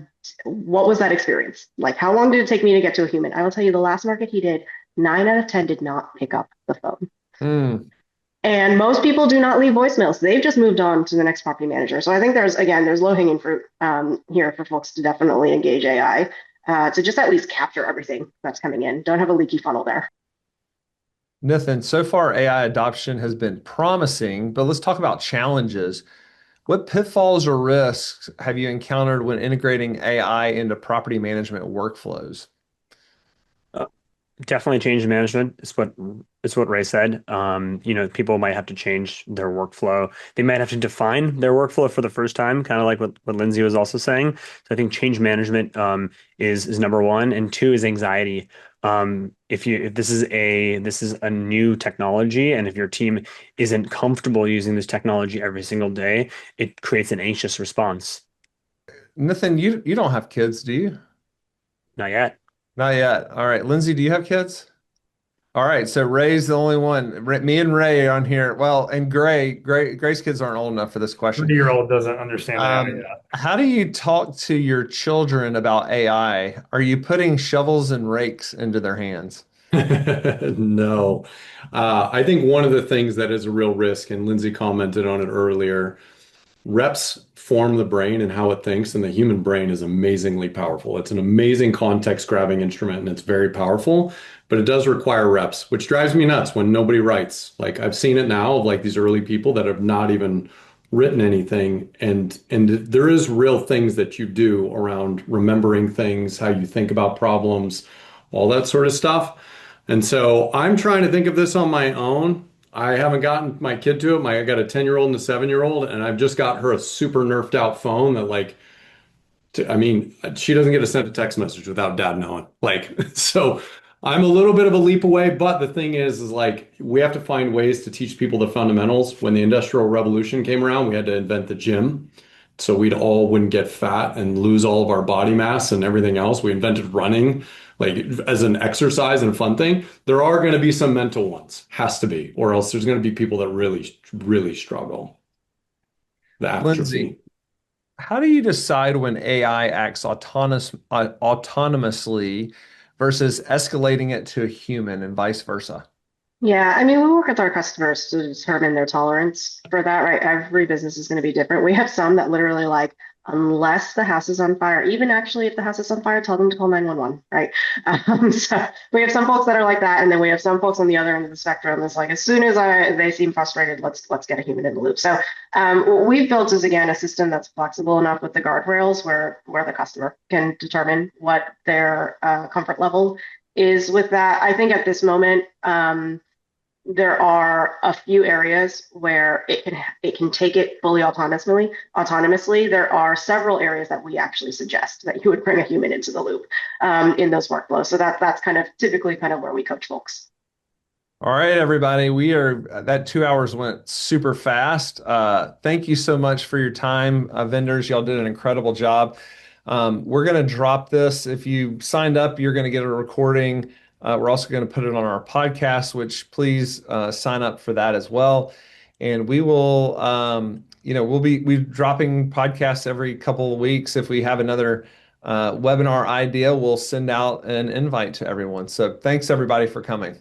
what was that experience? Like, how long did it take me to get to a human? I will tell you the last market he did, 9 out of 10 did not pick up the phone. Mm. And most people do not leave voicemails. They've just moved on to the next property manager. So I think there's low hanging fruit here for folks to definitely engage AI to just at least capture everything that's coming in. Don't have a leaky funnel there. Nathan, so far AI adoption has been promising, but let's talk about challenges. What pitfalls or risks have you encountered when integrating AI into property management workflows? Uh, Definitely change management is what Ray said. People might have to change their workflow. They might have to define their workflow for the first time, kind of like what Lindsay was also saying. So I think change management is number one, and two is anxiety. If this is a new technology, and if your team isn't comfortable using this technology every single day, it creates an anxious response. Nathan, you don't have kids, do you? Not yet. Not yet. All right. Lindsay, do you have kids? All right. So Ray's the only one. Me and Ray are on here. Well, and Gray's kids aren't old enough for this question. 30-year-old doesn't understand AI yet. How do you talk to your children about AI? Are you putting shovels and rakes into their hands? No. I think one of the things that is a real risk, and Lindsay commented on it earlier, reps form the brain and how it thinks, and the human brain is amazingly powerful. It's an amazing context grabbing instrument and it's very powerful, but it does require reps, which drives me nuts when nobody writes. Like I've seen it now of like these early people that have not even written anything, and there is real things that you do around remembering things, how you think about problems, all that sort of stuff. And so I'm trying to think of this on my own. I haven't gotten my kid to it. I got a 10-year-old and a 7-year-old, and I've just got her a super nerfed out phone that like I mean, she doesn't get to send a text message without dad knowing. Like, so I'm a little bit of a leap away, but the thing is like we have to find ways to teach people the fundamentals. When the Industrial Revolution came around, we had to invent the gym. So we'd all wouldn't get fat and lose all of our body mass and everything else. We invented running like as an exercise and a fun thing. There are going to be some mental ones, has to be, or else there's going to be people that really, really struggle. The Lindsay, atrophy. how do you decide when AI acts autonomously versus escalating it to a human and vice versa? Yeah, I mean, we work with our customers to determine their tolerance for that, right? Every business is going to be different. We have some that literally like, unless the house is on fire, even actually if the house is on fire, tell them to call 911, right? So we have some folks that are like that, and then we have some folks on the other end of the spectrum that's like, as soon as they seem frustrated, let's get a human in the loop. So what we've built is again a system that's flexible enough with the guardrails where the customer can determine what their comfort level is with that. I think at this moment, there are a few areas where it can take it fully autonomously. There are several areas that we actually suggest that you would bring a human into the loop in those workflows. So that's kind of typically kind of where we coach folks. All right, everybody. That 2 hours went super fast. Thank you so much for your time, vendors. Y'all did an incredible job. We're going to drop this. If you signed up, you're going to get a recording. We're also going to put it on our podcast, which please sign up for that as well. And we will, we're dropping podcasts every couple of weeks. If we have another webinar idea, we'll send out an invite to everyone. So thanks everybody for coming.